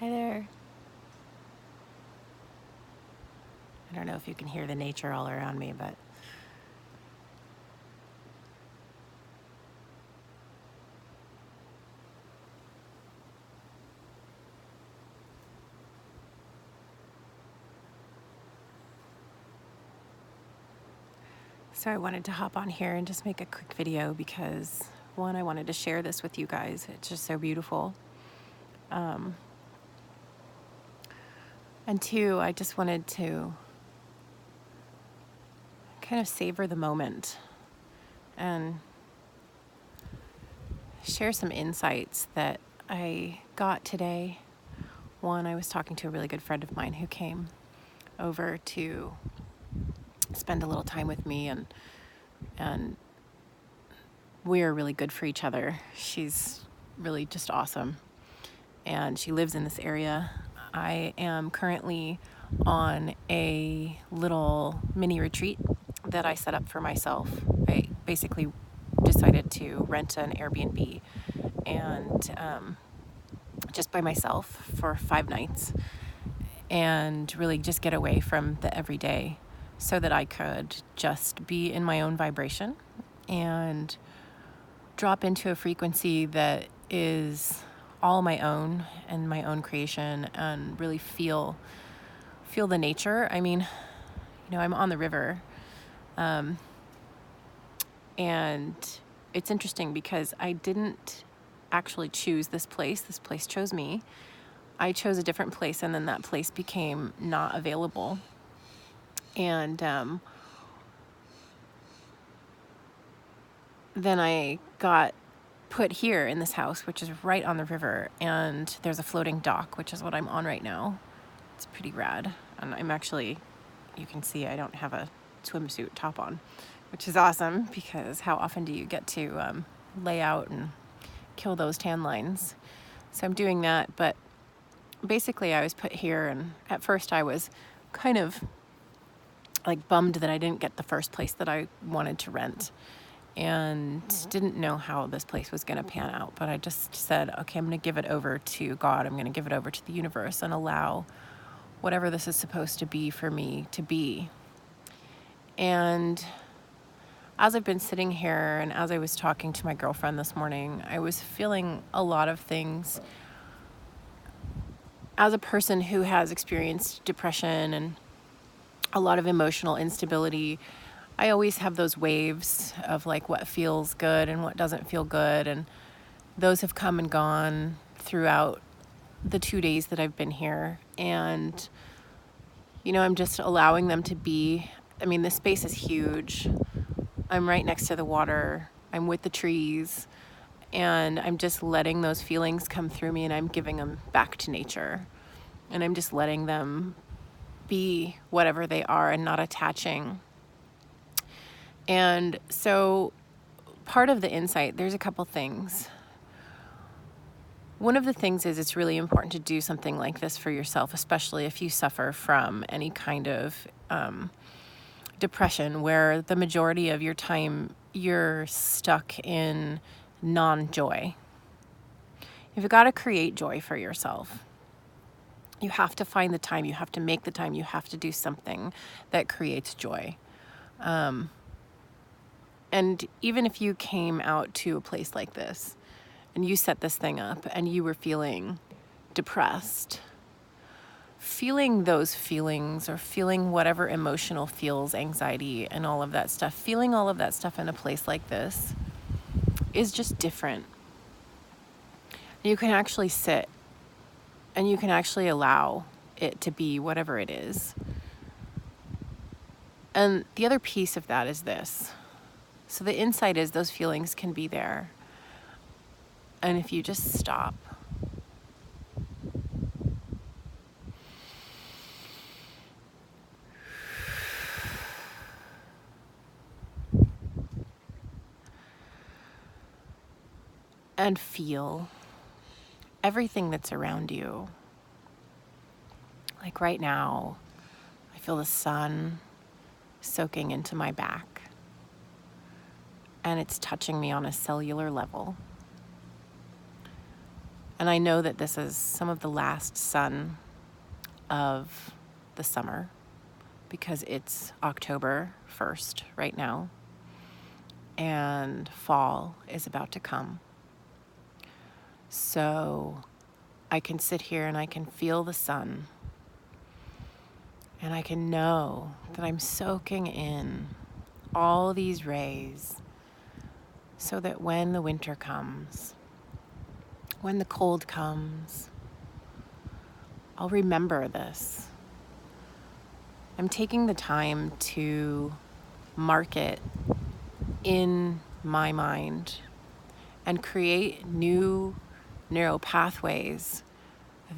Hi there. I don't know if you can hear the nature all around me, but so I wanted to hop on here and just make a quick video because one, I wanted to share this with you guys. It's just so beautiful. And two, I just wanted to kind of savor the moment and share some insights that I got today. One, I was talking to a really good friend of mine who came over to spend a little time with me, and we're really good for each other. She's really just awesome, and she lives in this area. I am currently on a little mini retreat that I set up for myself. I basically decided to rent an Airbnb and just by myself for 5 nights and really just get away from the everyday so that I could just be in my own vibration and drop into a frequency that is all my own and my own creation, and really feel the nature. I mean, I'm on the river, and it's interesting because I didn't actually choose this place. This place chose me. I chose a different place, and then that place became not available. And then I got put here in this house, which is right on the river, and there's a floating dock, which is what I'm on right now. It's pretty rad. And I'm actually, you can see I don't have a swimsuit top on, which is awesome because how often do you get to lay out and kill those tan lines? So I'm doing that, but basically I was put here, and at first I was kind of like bummed that I didn't get the first place that I wanted to rent, and didn't know how this place was going to pan out. But I just said, okay, I'm going to give it over to God. I'm going to give it over to the universe and allow whatever this is supposed to be for me to be. And as I've been sitting here and as I was talking to my girlfriend this morning, I was feeling a lot of things. As a person who has experienced depression and a lot of emotional instability, I always have those waves of like what feels good and what doesn't feel good. And those have come and gone throughout the 2 days that I've been here. And, I'm just allowing them to be. I mean, this space is huge. I'm right next to the water. I'm with the trees. And I'm just letting those feelings come through me, and I'm giving them back to nature. And I'm just letting them be whatever they are and not attaching. And so part of the insight, there's a couple things. One of the things is it's really important to do something like this for yourself, especially if you suffer from any kind of depression where the majority of your time you're stuck in non-joy. You've got to create joy for yourself. You have to find the time, you have to make the time, you have to do something that creates joy. And even if you came out to a place like this and you set this thing up and you were feeling depressed, feeling those feelings or feeling whatever emotional feels, anxiety and all of that stuff, feeling all of that stuff in a place like this is just different. You can actually sit and you can actually allow it to be whatever it is. And the other piece of that is this. So the insight is those feelings can be there. And if you just stop and feel everything that's around you. Like right now, I feel the sun soaking into my back. And it's touching me on a cellular level. And I know that this is some of the last sun of the summer because it's October 1st right now, and fall is about to come. So I can sit here and I can feel the sun, and I can know that I'm soaking in all these rays so that when the winter comes, when the cold comes, I'll remember this. I'm taking the time to mark it in my mind and create new neural pathways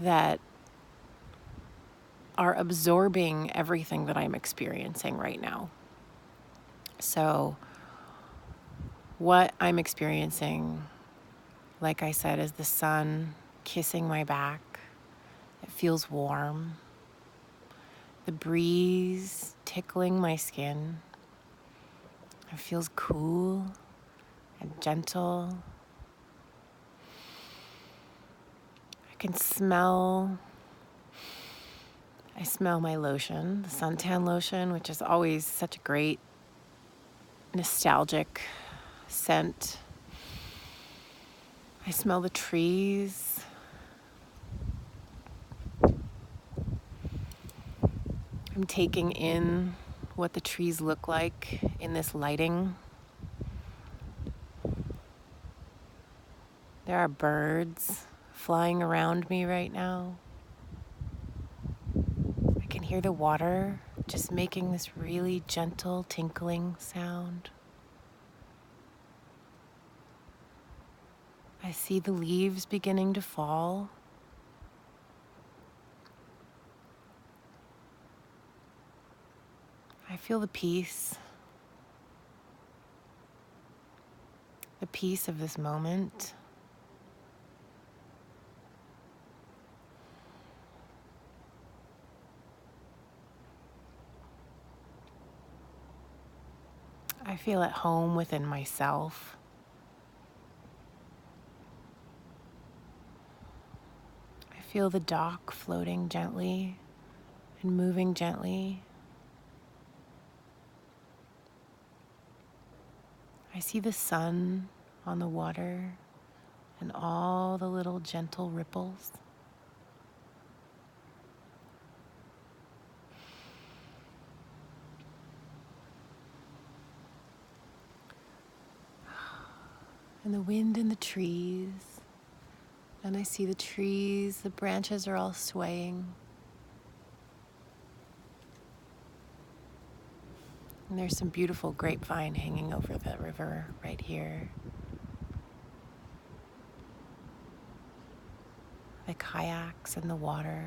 that are absorbing everything that I'm experiencing right now. So what I'm experiencing, like I said, is the sun kissing my back. It feels warm. The breeze tickling my skin. It feels cool and gentle. I smell my lotion, the suntan lotion, which is always such a great nostalgic scent. I smell the trees. I'm taking in what the trees look like in this lighting. There are birds flying around me right now. I can hear the water just making this really gentle tinkling sound. I see the leaves beginning to fall. I feel the peace of this moment. I feel at home within myself. I feel the dock floating gently and moving gently. I see the sun on the water and all the little gentle ripples. And the wind in the trees. And I see the trees, the branches are all swaying. And there's some beautiful grapevine hanging over the river right here. The kayaks in the water.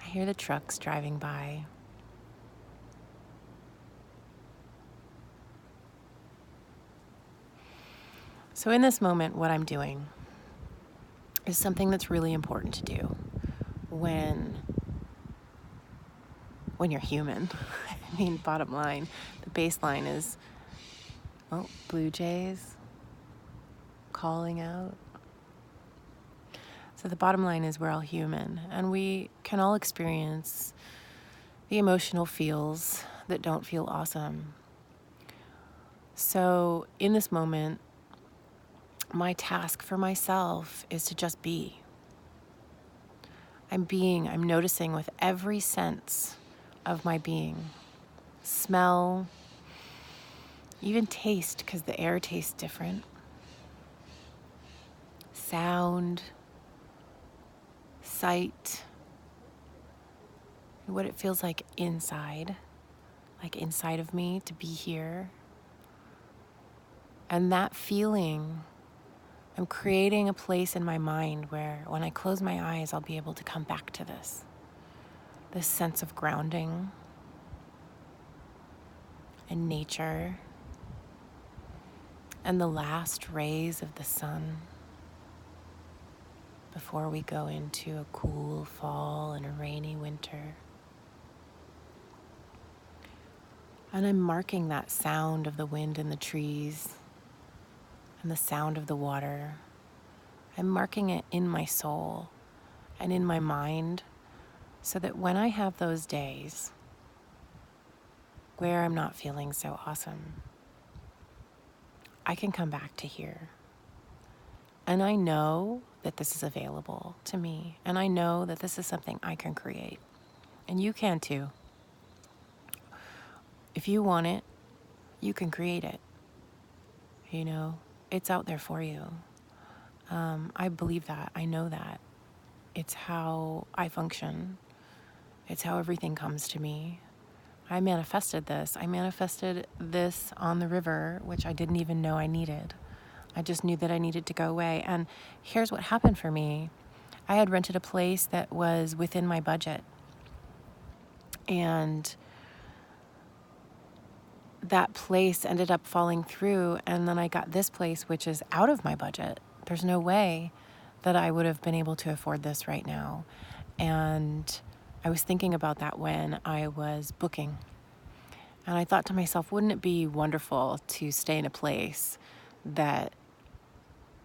I hear the trucks driving by. So in this moment, what I'm doing is something that's really important to do when you're human. I mean, bottom line, the baseline is, blue jays calling out. So the bottom line is we're all human, and we can all experience the emotional feels that don't feel awesome. So in this moment, my task for myself is to just be. I'm noticing with every sense of my being. Smell, even taste, because the air tastes different. Sound, sight, what it feels like inside of me to be here. And that feeling, I'm creating a place in my mind where when I close my eyes, I'll be able to come back to this sense of grounding and nature and the last rays of the sun before we go into a cool fall and a rainy winter. And I'm marking that sound of the wind in the trees and the sound of the water. I'm marking it in my soul and in my mind so that when I have those days where I'm not feeling so awesome, I can come back to here. And I know that this is available to me. And I know that this is something I can create. And you can too. If you want it, you can create it. You know, it's out there for you. I believe that. I know that. It's how I function. It's how everything comes to me. I manifested this. I manifested this on the river, which I didn't even know I needed. I just knew that I needed to go away. And here's what happened for me. I had rented a place that was within my budget. And that place ended up falling through. And then I got this place, which is out of my budget. There's no way that I would have been able to afford this right now. And I was thinking about that when I was booking. And I thought to myself, wouldn't it be wonderful to stay in a place that,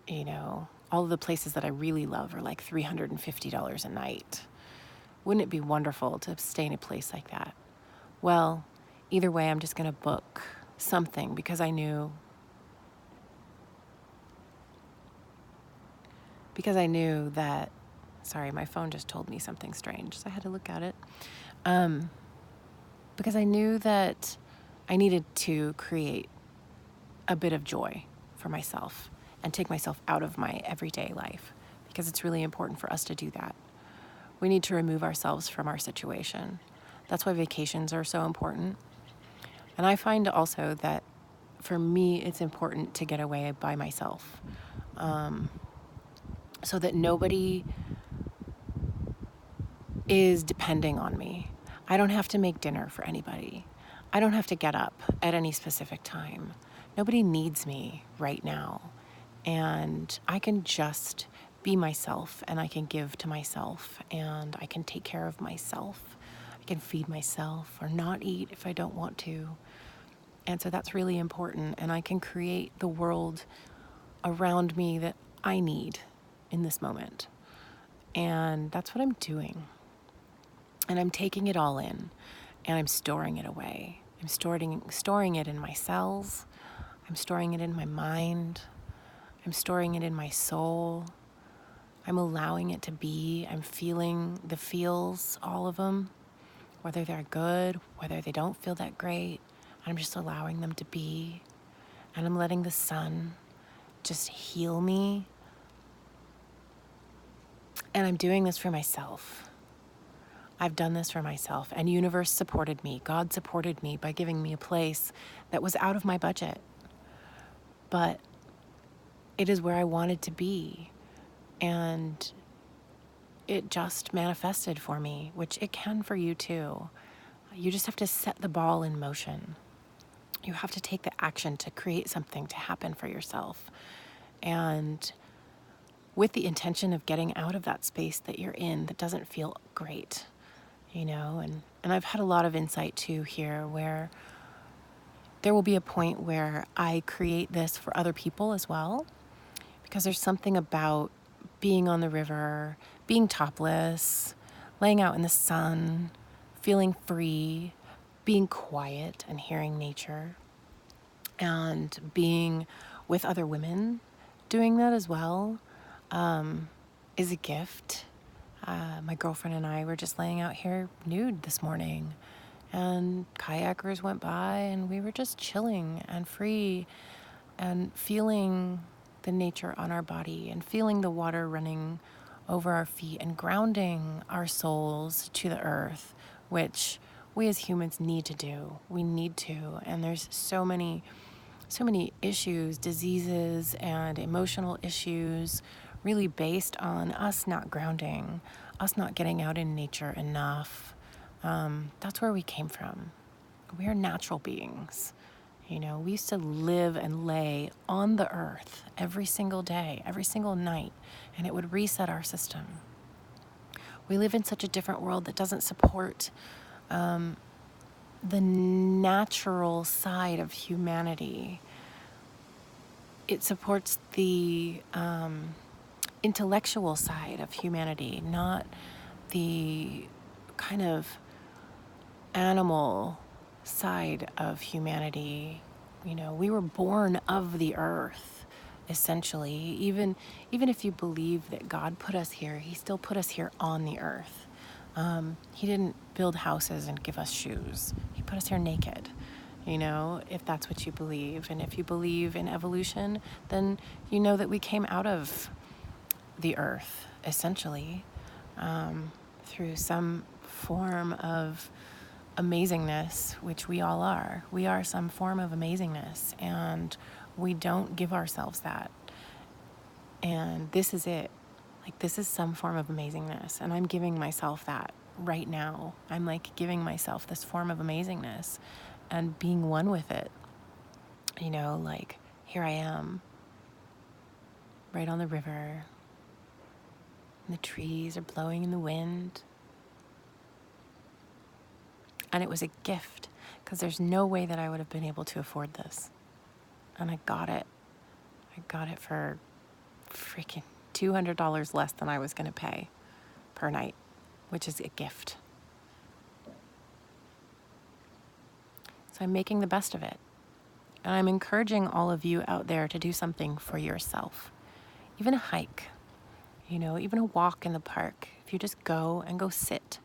you know, all of the places that I really love are like $350 a night. Wouldn't it be wonderful to stay in a place like that? Well, either way, I'm just going to book something because I knew that, sorry, my phone just told me something strange, so I had to look at it. Because I knew that I needed to create a bit of joy for myself and take myself out of my everyday life, because it's really important for us to do that. We need to remove ourselves from our situation. That's why vacations are so important. And I find also that for me, it's important to get away by myself, so that nobody is depending on me. I don't have to make dinner for anybody. I don't have to get up at any specific time. Nobody needs me right now. And I can just be myself, and I can give to myself, and I can take care of myself. I can feed myself or not eat if I don't want to. And so that's really important. And I can create the world around me that I need in this moment. And that's what I'm doing. And I'm taking it all in, and I'm storing it away. I'm storing it in my cells. I'm storing it in my mind. I'm storing it in my soul. I'm allowing it to be. I'm feeling the feels, all of them, whether they're good, whether they don't feel that great. I'm just allowing them to be. And I'm letting the sun just heal me. And I'm doing this for myself. I've done this for myself, and universe supported me. God supported me by giving me a place that was out of my budget. But it is where I wanted to be, and it just manifested for me, which it can for you too. You just have to set the ball in motion. You have to take the action to create something to happen for yourself. And with the intention of getting out of that space that you're in that doesn't feel great. You know, and I've had a lot of insight too here, where there will be a point where I create this for other people as well, because there's something about being on the river, being topless, laying out in the sun, feeling free, being quiet and hearing nature, and being with other women doing that as well, is a gift. My girlfriend and I were just laying out here nude this morning, and kayakers went by, and we were just chilling and free and feeling the nature on our body and feeling the water running over our feet and grounding our souls to the earth, which we as humans need to do. We need to. And there's so many issues, diseases, and emotional issues really based on us not grounding, us not getting out in nature enough. That's where we came from. We are natural beings. You know, we used to live and lay on the earth every single day, every single night, and it would reset our system. We live in such a different world that doesn't support the natural side of humanity. it supports the intellectual side of humanity, not the kind of animal side of humanity. You know, we were born of the earth, essentially. Even if you believe that God put us here, he still put us here on the earth. He didn't build houses and give us shoes. He put us here naked, you know, if that's what you believe. And if you believe in evolution, then you know that we came out of the earth, essentially, through some form of amazingness, which we all are. We are some form of amazingness, and we don't give ourselves that. And this is it. Like, this is some form of amazingness, and I'm giving myself that right now. I'm like giving myself this form of amazingness and being one with it. You know, like, here I am, right on the river, and the trees are blowing in the wind. And it was a gift, because there's no way that I would have been able to afford this. And I got it. I got it for freaking $200 less than I was going to pay per night, which is a gift. So I'm making the best of it. And I'm encouraging all of you out there to do something for yourself. Even a hike, you know, even a walk in the park. If you just go and go sit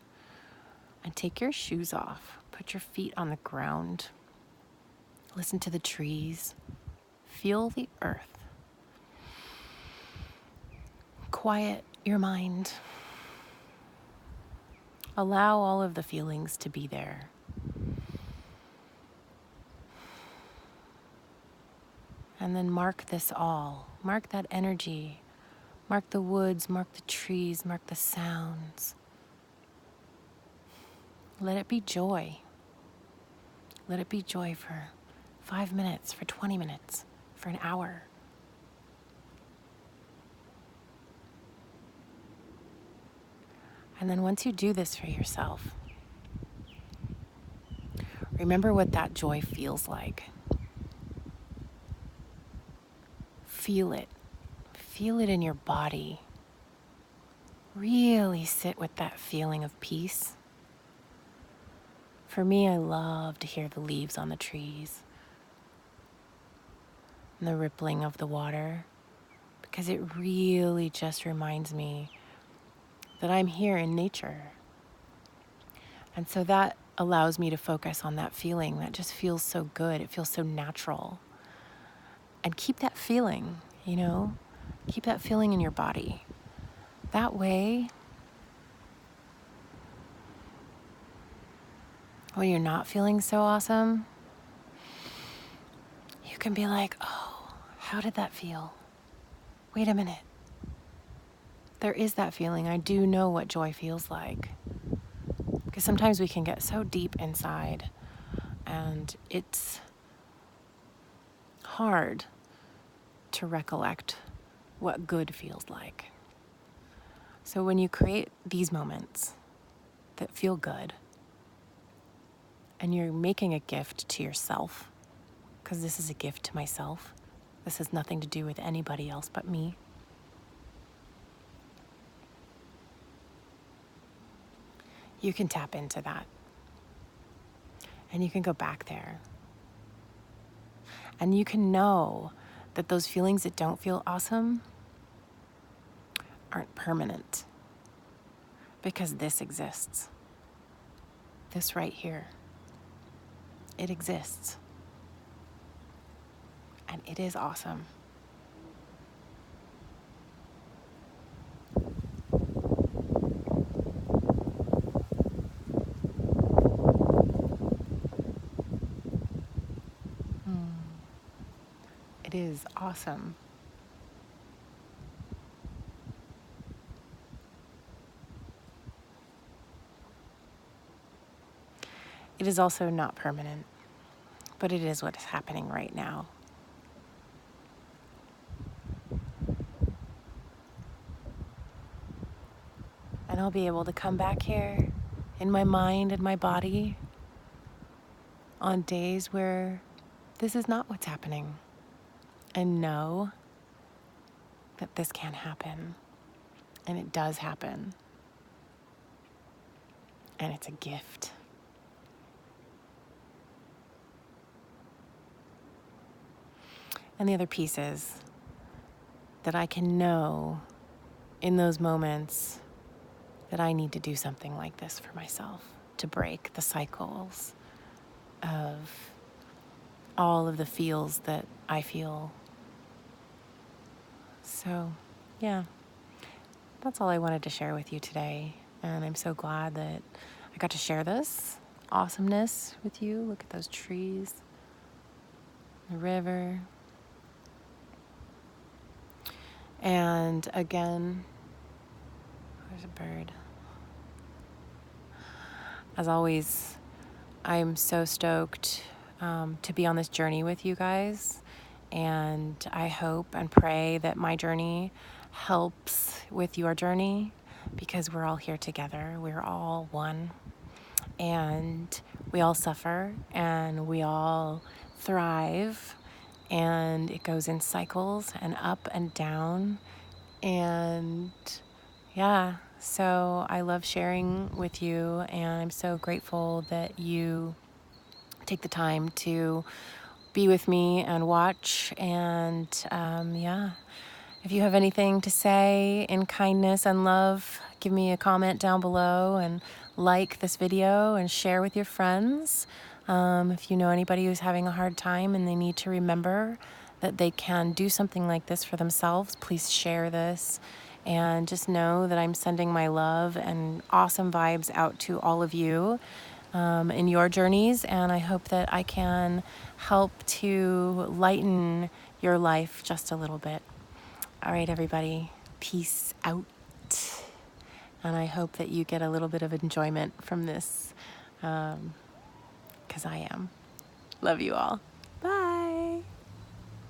and take your shoes off, put your feet on the ground, listen to the trees, feel the earth, quiet your mind, allow all of the feelings to be there. And then mark this all. Mark that energy. Mark the woods, mark the trees, mark the sounds. Let it be joy. Let it be joy for 5 minutes, for 20 minutes, for an hour. And then once you do this for yourself, remember what that joy feels like. Feel it. Feel it in your body. Really sit with that feeling of peace. For me, I love to hear the leaves on the trees and the rippling of the water, because it really just reminds me that I'm here in nature. And so that allows me to focus on that feeling that just feels so good. It feels so natural. And keep that feeling, you know, keep that feeling in your body. That way, when you're not feeling so awesome, you can be like, oh, how did that feel? Wait a minute. There is that feeling. I do know what joy feels like. Because sometimes we can get so deep inside, and it's hard to recollect what good feels like. So when you create these moments that feel good, and you're making a gift to yourself, because this is a gift to myself. This has nothing to do with anybody else but me. You can tap into that. And you can go back there. And you can know that those feelings that don't feel awesome aren't permanent. Because this exists. This right here. It exists. And it is awesome. It is awesome. It is also not permanent, but it is what is happening right now. And I'll be able to come back here in my mind and my body on days where this is not what's happening. and know that this can happen, and it does happen, and it's a gift. And the other piece is that I can know in those moments that I need to do something like this for myself to break the cycles of all of the feels that I feel. So, yeah, that's all I wanted to share with you today. And I'm so glad that I got to share this awesomeness with you. Look at those trees, the river. And again, there's a bird. As always, I'm so stoked to be on this journey with you guys. And I hope and pray that my journey helps with your journey, because we're all here together. We're all one. And we all suffer and we all thrive. And it goes in cycles and up and down. And yeah, so I love sharing with you, and I'm so grateful that you take the time to be with me and watch. And yeah, if you have anything to say in kindness and love, give me a comment down below and like this video and share with your friends. If you know anybody who's having a hard time and they need to remember that they can do something like this for themselves, please share this. And just know that I'm sending my love and awesome vibes out to all of you in your journeys. And I hope that I can help to lighten your life just a little bit. All right, everybody, peace out. And I hope that you get a little bit of enjoyment from this, because I am. Love you all. Bye.